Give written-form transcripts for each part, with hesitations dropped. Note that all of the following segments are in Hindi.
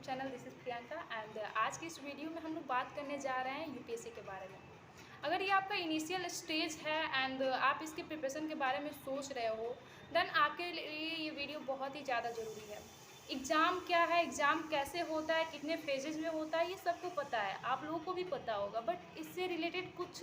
Channel this is Priyanka and आज की इस वीडियो में हम लोग बात करने जा रहे हैं यूपीएससी के बारे में। अगर ये आपका इनिशियल स्टेज है एंड आप इसके प्रिपरेशन के बारे में सोच रहे हो देन आपके लिए ये वीडियो बहुत ही ज़्यादा ज़रूरी है। एग्ज़ाम क्या है, एग्ज़ाम कैसे होता है, कितने फेजेज में होता है, ये सबको पता है, आप लोगों को भी पता होगा, बट इससे रिलेटेड कुछ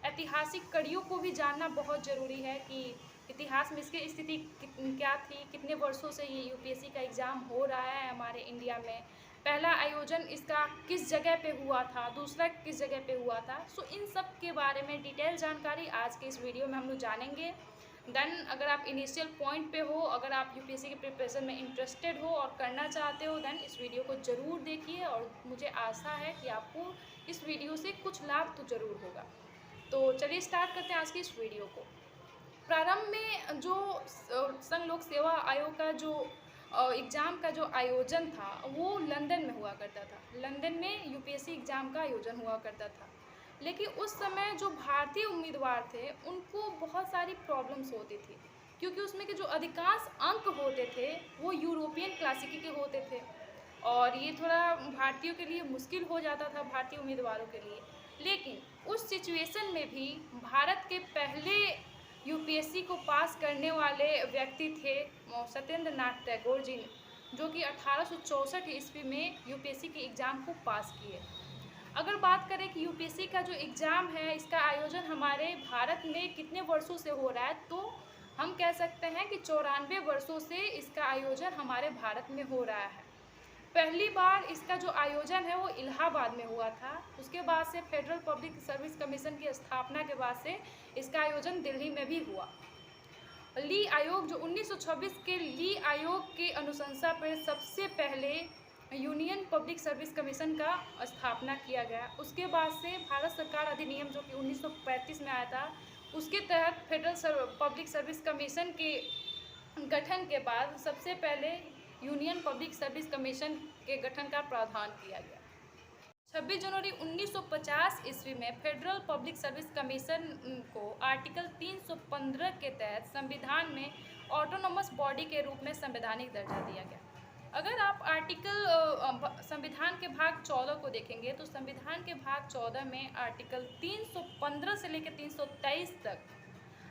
ऐतिहासिक कड़ियों को भी जानना बहुत ज़रूरी है कि इतिहास में इसकी स्थिति क्या थी, कितने वर्षों से ये यूपीएससी का एग्ज़ाम हो रहा है हमारे इंडिया में, पहला आयोजन इसका किस जगह पे हुआ था, दूसरा किस जगह पे हुआ था। सो इन सब के बारे में डिटेल जानकारी आज के इस वीडियो में हम लोग जानेंगे। देन अगर आप इनिशियल पॉइंट पे हो, अगर आप यूपीएससी के प्रिपरेशन में इंटरेस्टेड हो और करना चाहते हो देन इस वीडियो को ज़रूर देखिए और मुझे आशा है कि आपको इस वीडियो से कुछ लाभ तो ज़रूर होगा। तो चलिए स्टार्ट करते हैं आज की इस वीडियो को। प्रारंभ में जो संघ लोक सेवा आयोग का जो एग्ज़ाम का जो आयोजन था वो लंदन में हुआ करता था। लंदन में यूपीएससी एग्ज़ाम का आयोजन हुआ करता था, लेकिन उस समय जो भारतीय उम्मीदवार थे उनको बहुत सारी प्रॉब्लम्स होती थी, क्योंकि उसमें के जो अधिकांश अंक होते थे वो यूरोपियन क्लासिकी के होते थे और ये थोड़ा भारतीयों के लिए मुश्किल हो जाता था, भारतीय उम्मीदवारों के लिए। लेकिन उस सिचुएशन में भी भारत के पहले यूपीएससी को पास करने वाले व्यक्ति थे सत्येंद्र नाथ टैगोर जी, जो कि 1864 ईस्वी में यूपीएससी के एग्ज़ाम को पास किए। अगर बात करें कि यूपीएससी का जो एग्ज़ाम है इसका आयोजन हमारे भारत में कितने वर्षों से हो रहा है, तो हम कह सकते हैं कि 94 वर्षों से इसका आयोजन हमारे भारत में हो रहा है। पहली बार इसका जो आयोजन है वो इलाहाबाद में हुआ था। उसके बाद से फेडरल पब्लिक सर्विस कमीशन की स्थापना के बाद से इसका आयोजन दिल्ली में भी हुआ। ली आयोग जो 1926 के ली आयोग के अनुशंसा पर सबसे पहले यूनियन पब्लिक सर्विस कमीशन का स्थापना किया गया। उसके बाद से भारत सरकार अधिनियम जो कि 1935 में आया था, उसके तहत फेडरल पब्लिक सर्विस कमीशन के गठन के बाद सबसे पहले यूनियन पब्लिक सर्विस कमीशन के गठन का प्रावधान किया गया। 26 जनवरी 1950 ईस्वी में फेडरल पब्लिक सर्विस कमीशन को आर्टिकल 315 के तहत संविधान में ऑटोनोमस बॉडी के रूप में संवैधानिक दर्जा दिया गया। अगर आप संविधान के भाग 14 को देखेंगे तो संविधान के भाग 14 में आर्टिकल 315 से लेकर 323 तक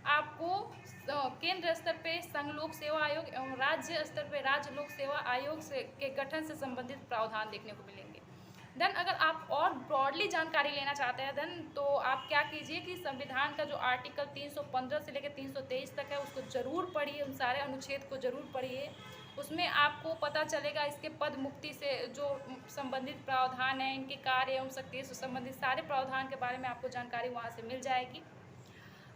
आपको केंद्र स्तर पे संघ लोक सेवा आयोग एवं राज्य स्तर पे राज्य लोक सेवा आयोग के गठन से संबंधित प्रावधान देखने को मिलेंगे। देन अगर आप और ब्रॉडली जानकारी लेना चाहते हैं देन तो आप क्या कीजिए कि संविधान का जो आर्टिकल 315 से लेकर 323 तक है उसको ज़रूर पढ़िए, उन सारे अनुच्छेद को ज़रूर पढ़िए। उसमें आपको पता चलेगा इसके पद मुक्ति से जो संबंधित प्रावधान है, इनके कार्य एवं शक्ति से संबंधित सारे प्रावधान के बारे में आपको जानकारी वहाँ से मिल जाएगी।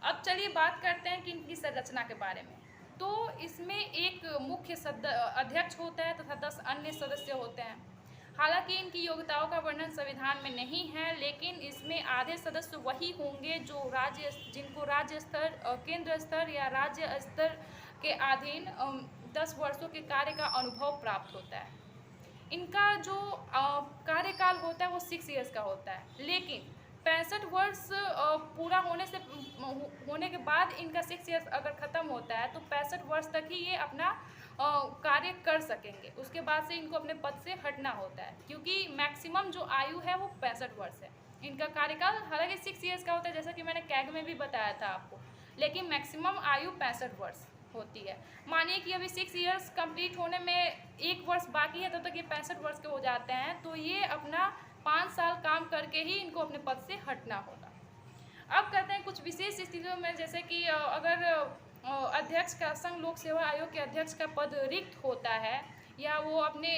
अब चलिए बात करते हैं कि इनकी संरचना के बारे में। तो इसमें एक मुख्य अध्यक्ष होता है तथा 10 अन्य सदस्य होते हैं। हालांकि इनकी योग्यताओं का वर्णन संविधान में नहीं है, लेकिन इसमें आधे सदस्य वही होंगे जो जिनको राज्य स्तर, केंद्र स्तर या राज्य स्तर के अधीन 10 वर्षों के कार्य का अनुभव प्राप्त होता है। इनका जो कार्यकाल होता है वो 6 ईयर्स का होता है, लेकिन 65 वर्ष पूरा होने के बाद इनका 6 ईयर्स अगर ख़त्म होता है तो 65 वर्ष तक ही ये अपना कार्य कर सकेंगे। उसके बाद से इनको अपने पद से हटना होता है, क्योंकि मैक्सिमम जो आयु है वो 65 वर्ष है। इनका कार्यकाल हालांकि 6 ईयर्स का होता है, जैसा कि मैंने कैग में भी बताया था आपको, लेकिन मैक्सिमम आयु 65 वर्ष होती है। मानिए कि अभी 6 ईयर्स कंप्लीट होने में 1 वर्ष बाकी है, तब तक ये 65 वर्ष के हो जाते हैं, तो ये अपना 5 साल काम करके ही इनको अपने पद से हटना होगा। अब कहते हैं कुछ विशेष स्थितियों में, जैसे कि अगर अध्यक्ष का संघ लोक सेवा आयोग के अध्यक्ष का पद रिक्त होता है या वो अपने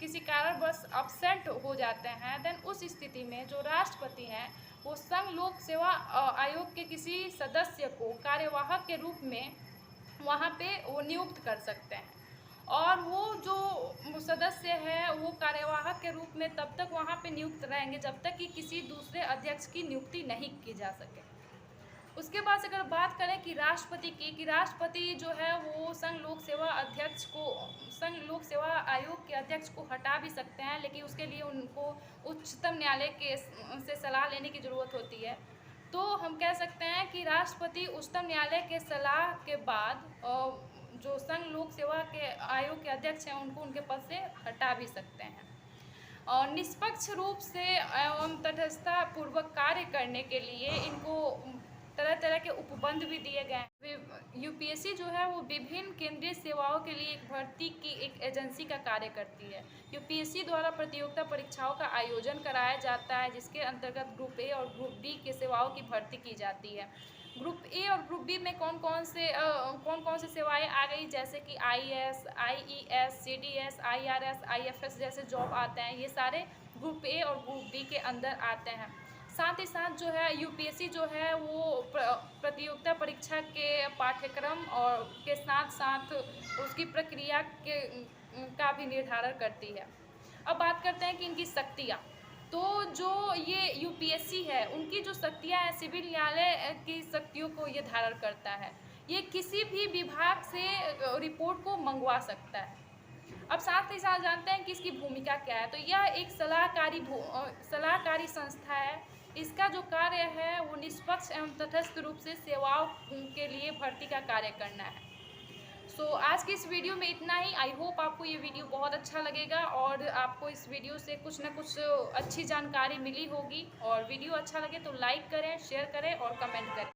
किसी कारणवश अपसेंट हो जाते हैं, देन उस स्थिति में जो राष्ट्रपति हैं वो संघ लोक सेवा आयोग के किसी सदस्य को कार्यवाहक के रूप में वहाँ पे वो नियुक्त कर सकते हैं, और वो जो सदस्य है वो कार्यवाहक के रूप में तब तक वहाँ पे नियुक्त रहेंगे जब तक कि किसी दूसरे अध्यक्ष की नियुक्ति नहीं की जा सके। उसके बाद अगर बात करें कि राष्ट्रपति की, कि राष्ट्रपति जो है वो संघ लोक सेवा आयोग के अध्यक्ष को हटा भी सकते हैं, लेकिन उसके लिए उनको उच्चतम न्यायालय से सलाह लेने की ज़रूरत होती है। तो हम कह सकते हैं कि राष्ट्रपति उच्चतम न्यायालय के सलाह के बाद जो संघ लोक सेवा के आयोग के अध्यक्ष हैं उनको उनके पद से हटा भी सकते हैं। निष्पक्ष रूप से एवं तटस्थता पूर्वक कार्य करने के लिए इनको तरह तरह के उपबंध भी दिए गए हैं। यूपीएससी जो है वो विभिन्न केंद्रीय सेवाओं के लिए एक भर्ती की एक एजेंसी का कार्य करती है। यूपीएससी द्वारा प्रतियोगिता परीक्षाओं का आयोजन कराया जाता है, जिसके अंतर्गत ग्रुप ए और ग्रुप बी की सेवाओं की भर्ती की जाती है। ग्रुप ए और ग्रुप बी में कौन कौन से सेवाएं आ गई, जैसे कि IAS, IES, CDS, IRS, IFS जैसे जॉब आते हैं, ये सारे ग्रुप ए और ग्रुप बी के अंदर आते हैं। साथ ही साथ जो है यूपीएससी जो है वो प्रतियोगिता परीक्षा के पाठ्यक्रम और के साथ साथ उसकी प्रक्रिया के का भी निर्धारण करती है। अब बात करते हैं कि इनकी शक्तियाँ। तो जो ये यूपीएससी है उनकी जो शक्तियाँ हैं, सिविल न्यायालय की शक्तियों को ये धारण करता है। ये किसी भी विभाग से रिपोर्ट को मंगवा सकता है। अब साथ ही साथ जानते हैं कि इसकी भूमिका क्या है। तो यह एक सलाहकारी संस्था है। इसका जो कार्य है वो निष्पक्ष एवं तटस्थ रूप से सेवाओं के लिए भर्ती का कार्य करना है। सो आज की इस वीडियो में इतना ही। आई होप आपको ये वीडियो बहुत अच्छा लगेगा और आपको इस वीडियो से कुछ ना कुछ अच्छी जानकारी मिली होगी। और वीडियो अच्छा लगे तो लाइक करें, शेयर करें और कमेंट करें।